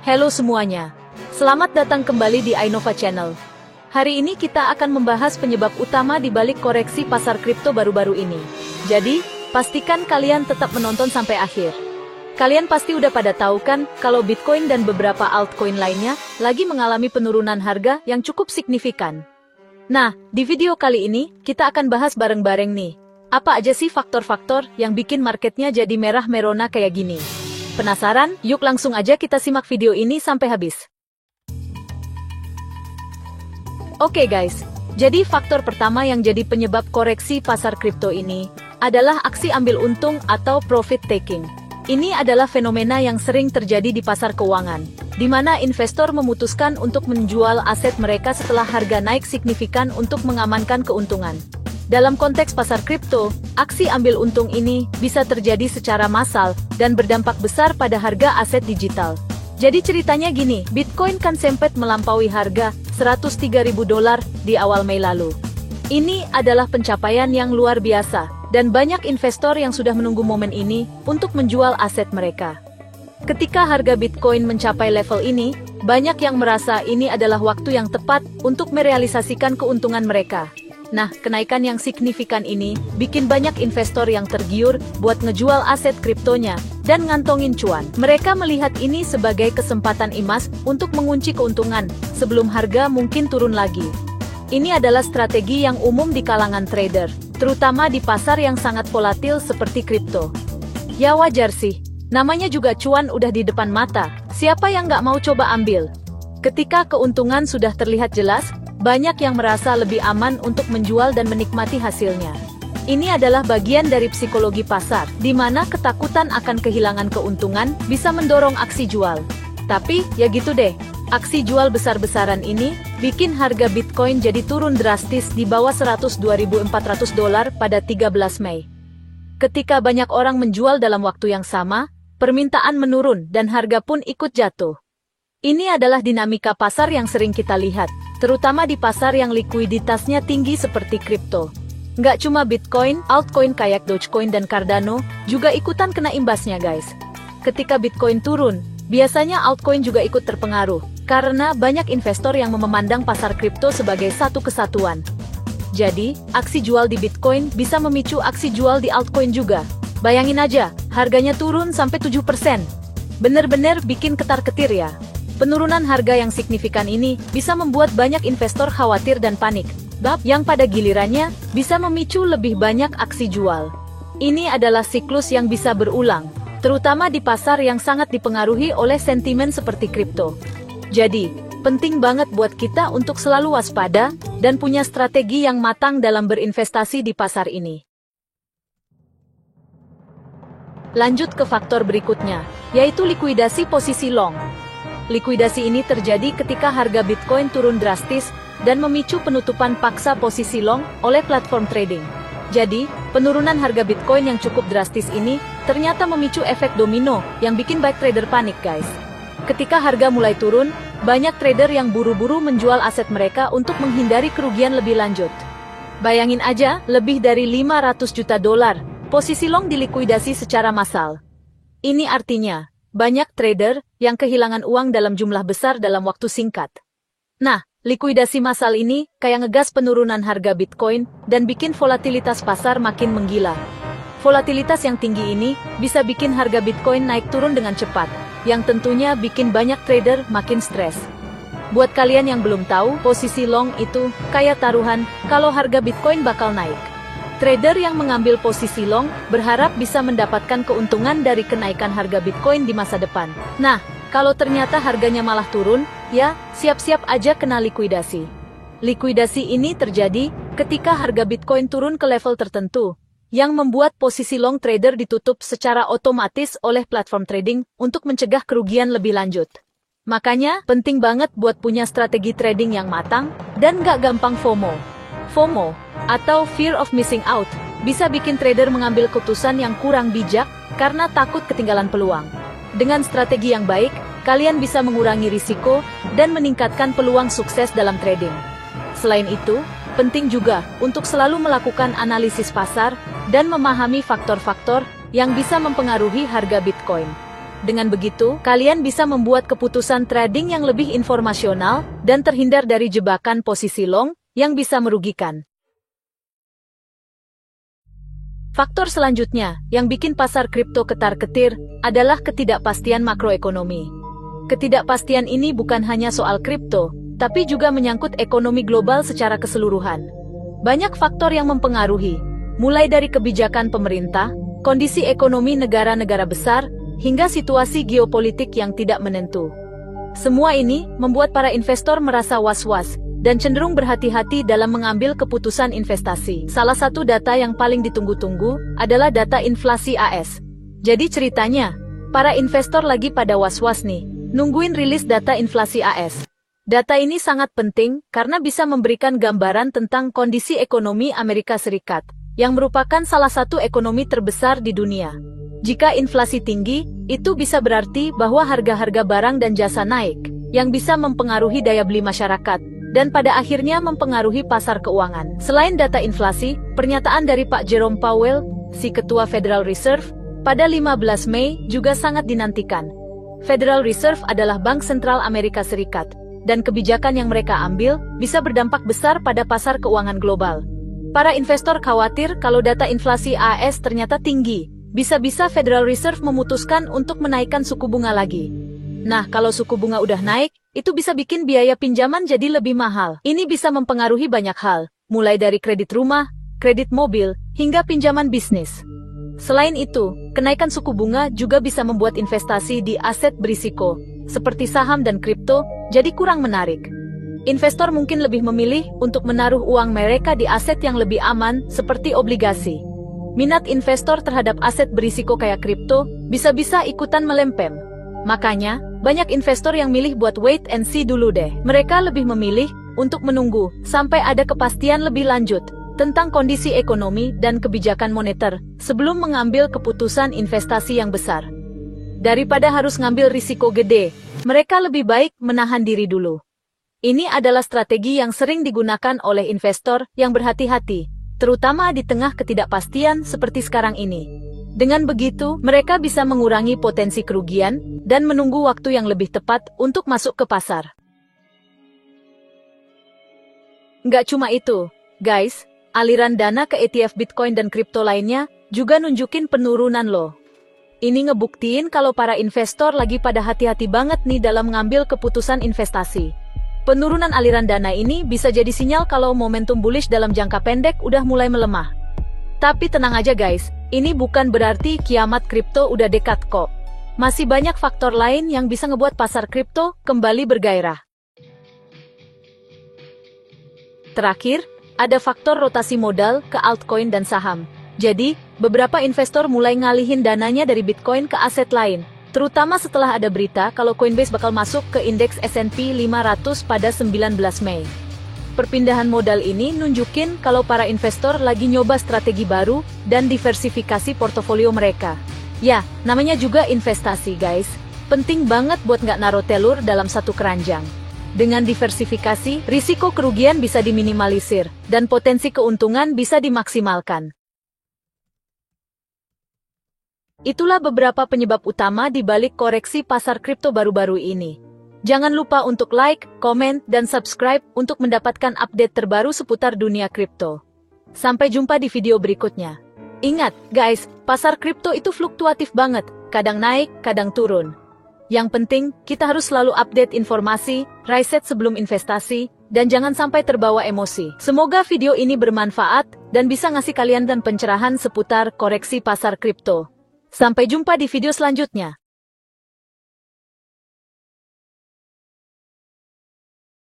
Halo semuanya. Selamat datang kembali di Ainova Channel. Hari ini kita akan membahas penyebab utama di balik koreksi pasar kripto baru-baru ini. Jadi, pastikan kalian tetap menonton sampai akhir. Kalian pasti udah pada tahu kan, kalau Bitcoin dan beberapa altcoin lainnya lagi mengalami penurunan harga yang cukup signifikan. Nah, di video kali ini, kita akan bahas bareng-bareng nih. Apa aja sih faktor-faktor yang bikin marketnya jadi merah merona kayak gini? Penasaran? Yuk langsung aja kita simak video ini sampai habis. Oke guys, jadi faktor pertama yang jadi penyebab koreksi pasar kripto ini adalah aksi ambil untung atau profit taking. Ini adalah fenomena yang sering terjadi di pasar keuangan, di mana investor memutuskan untuk menjual aset mereka setelah harga naik signifikan untuk mengamankan keuntungan. Dalam konteks pasar kripto, aksi ambil untung ini bisa terjadi secara massal dan berdampak besar pada harga aset digital. Jadi ceritanya gini, Bitcoin kan sempat melampaui harga $103.000 di awal Mei lalu. Ini adalah pencapaian yang luar biasa, dan banyak investor yang sudah menunggu momen ini untuk menjual aset mereka. Ketika harga Bitcoin mencapai level ini, banyak yang merasa ini adalah waktu yang tepat untuk merealisasikan keuntungan mereka. Nah, kenaikan yang signifikan ini bikin banyak investor yang tergiur buat ngejual aset kriptonya dan ngantongin cuan. Mereka melihat ini sebagai kesempatan emas untuk mengunci keuntungan sebelum harga mungkin turun lagi. Ini adalah strategi yang umum di kalangan trader, terutama di pasar yang sangat volatil seperti kripto. Ya wajar sih, namanya juga cuan udah di depan mata, siapa yang nggak mau coba ambil? Ketika keuntungan sudah terlihat jelas, banyak yang merasa lebih aman untuk menjual dan menikmati hasilnya. Ini adalah bagian dari psikologi pasar, di mana ketakutan akan kehilangan keuntungan bisa mendorong aksi jual. Tapi, ya gitu deh, aksi jual besar-besaran ini bikin harga Bitcoin jadi turun drastis di bawah $102.400 pada 13 Mei. Ketika banyak orang menjual dalam waktu yang sama, permintaan menurun dan harga pun ikut jatuh. Ini adalah dinamika pasar yang sering kita lihat, terutama di pasar yang likuiditasnya tinggi seperti kripto. Nggak cuma Bitcoin, altcoin kayak Dogecoin dan Cardano juga ikutan kena imbasnya guys. Ketika Bitcoin turun, biasanya altcoin juga ikut terpengaruh, karena banyak investor yang memandang pasar kripto sebagai satu kesatuan. Jadi, aksi jual di Bitcoin bisa memicu aksi jual di altcoin juga. Bayangin aja, harganya turun sampai 7%. Bener-bener bikin ketar-ketir ya. Penurunan harga yang signifikan ini bisa membuat banyak investor khawatir dan panik, yang pada gilirannya bisa memicu lebih banyak aksi jual. Ini adalah siklus yang bisa berulang, terutama di pasar yang sangat dipengaruhi oleh sentimen seperti kripto. Jadi, penting banget buat kita untuk selalu waspada dan punya strategi yang matang dalam berinvestasi di pasar ini. Lanjut ke faktor berikutnya, yaitu likuidasi posisi long. Likuidasi ini terjadi ketika harga Bitcoin turun drastis dan memicu penutupan paksa posisi long oleh platform trading. Jadi, penurunan harga Bitcoin yang cukup drastis ini ternyata memicu efek domino yang bikin banyak trader panik guys. Ketika harga mulai turun, banyak trader yang buru-buru menjual aset mereka untuk menghindari kerugian lebih lanjut. Bayangin aja, lebih dari $500 juta posisi long dilikuidasi secara massal. Ini artinya, banyak trader yang kehilangan uang dalam jumlah besar dalam waktu singkat. Nah, likuidasi massal ini kayak ngegas penurunan harga Bitcoin dan bikin volatilitas pasar makin menggila. Volatilitas yang tinggi ini bisa bikin harga Bitcoin naik turun dengan cepat, yang tentunya bikin banyak trader makin stres. Buat kalian yang belum tahu, posisi long itu kayak taruhan kalau harga Bitcoin bakal naik. Trader yang mengambil posisi long berharap bisa mendapatkan keuntungan dari kenaikan harga Bitcoin di masa depan. Nah, kalau ternyata harganya malah turun, ya, siap-siap aja kena likuidasi. Likuidasi ini terjadi ketika harga Bitcoin turun ke level tertentu, yang membuat posisi long trader ditutup secara otomatis oleh platform trading untuk mencegah kerugian lebih lanjut. Makanya, penting banget buat punya strategi trading yang matang dan nggak gampang FOMO. FOMO, atau Fear of Missing Out, bisa bikin trader mengambil keputusan yang kurang bijak karena takut ketinggalan peluang. Dengan strategi yang baik, kalian bisa mengurangi risiko dan meningkatkan peluang sukses dalam trading. Selain itu, penting juga untuk selalu melakukan analisis pasar dan memahami faktor-faktor yang bisa mempengaruhi harga Bitcoin. Dengan begitu, kalian bisa membuat keputusan trading yang lebih informasional dan terhindar dari jebakan posisi long yang bisa merugikan. Faktor selanjutnya yang bikin pasar kripto ketar-ketir adalah ketidakpastian makroekonomi. Ketidakpastian ini bukan hanya soal kripto, tapi juga menyangkut ekonomi global secara keseluruhan. Banyak faktor yang mempengaruhi, mulai dari kebijakan pemerintah, kondisi ekonomi negara-negara besar, hingga situasi geopolitik yang tidak menentu. Semua ini membuat para investor merasa was-was dan cenderung berhati-hati dalam mengambil keputusan investasi. Salah satu data yang paling ditunggu-tunggu adalah data inflasi AS. Jadi ceritanya, para investor lagi pada was-was nih, nungguin rilis data inflasi AS. Data ini sangat penting karena bisa memberikan gambaran tentang kondisi ekonomi Amerika Serikat, yang merupakan salah satu ekonomi terbesar di dunia. Jika inflasi tinggi, itu bisa berarti bahwa harga-harga barang dan jasa naik, yang bisa mempengaruhi daya beli masyarakat, dan pada akhirnya mempengaruhi pasar keuangan. Selain data inflasi, pernyataan dari Pak Jerome Powell, si Ketua Federal Reserve, pada 15 Mei juga sangat dinantikan. Federal Reserve adalah bank sentral Amerika Serikat, dan kebijakan yang mereka ambil bisa berdampak besar pada pasar keuangan global. Para investor khawatir kalau data inflasi AS ternyata tinggi, bisa-bisa Federal Reserve memutuskan untuk menaikkan suku bunga lagi. Nah, kalau suku bunga udah naik, itu bisa bikin biaya pinjaman jadi lebih mahal. Ini bisa mempengaruhi banyak hal, mulai dari kredit rumah, kredit mobil, hingga pinjaman bisnis. Selain itu, kenaikan suku bunga juga bisa membuat investasi di aset berisiko, seperti saham dan kripto, jadi kurang menarik. Investor mungkin lebih memilih untuk menaruh uang mereka di aset yang lebih aman, seperti obligasi. Minat investor terhadap aset berisiko kayak kripto bisa-bisa ikutan melempem. Makanya, banyak investor yang milih buat wait and see dulu deh. Mereka lebih memilih untuk menunggu sampai ada kepastian lebih lanjut tentang kondisi ekonomi dan kebijakan moneter sebelum mengambil keputusan investasi yang besar. Daripada harus ngambil risiko gede, mereka lebih baik menahan diri dulu. Ini adalah strategi yang sering digunakan oleh investor yang berhati-hati, terutama di tengah ketidakpastian seperti sekarang ini. Dengan begitu, mereka bisa mengurangi potensi kerugian dan menunggu waktu yang lebih tepat untuk masuk ke pasar. Nggak cuma itu, guys, aliran dana ke ETF Bitcoin dan kripto lainnya juga nunjukin penurunan loh. Ini ngebuktiin kalau para investor lagi pada hati-hati banget nih dalam mengambil keputusan investasi. Penurunan aliran dana ini bisa jadi sinyal kalau momentum bullish dalam jangka pendek udah mulai melemah. Tapi tenang aja guys, ini bukan berarti kiamat kripto udah dekat kok. Masih banyak faktor lain yang bisa ngebuat pasar kripto kembali bergairah. Terakhir, ada faktor rotasi modal ke altcoin dan saham. Jadi, beberapa investor mulai ngalihin dananya dari Bitcoin ke aset lain, terutama setelah ada berita kalau Coinbase bakal masuk ke indeks S&P 500 pada 19 Mei. Perpindahan modal ini nunjukin kalau para investor lagi nyoba strategi baru dan diversifikasi portofolio mereka. Ya, namanya juga investasi guys. Penting banget buat nggak naruh telur dalam satu keranjang. Dengan diversifikasi, risiko kerugian bisa diminimalisir, dan potensi keuntungan bisa dimaksimalkan. Itulah beberapa penyebab utama di balik koreksi pasar kripto baru-baru ini. Jangan lupa untuk like, komen, dan subscribe untuk mendapatkan update terbaru seputar dunia kripto. Sampai jumpa di video berikutnya. Ingat, guys, pasar kripto itu fluktuatif banget, kadang naik, kadang turun. Yang penting, kita harus selalu update informasi, riset sebelum investasi, dan jangan sampai terbawa emosi. Semoga video ini bermanfaat, dan bisa ngasih kalian dan pencerahan seputar koreksi pasar kripto. Sampai jumpa di video selanjutnya.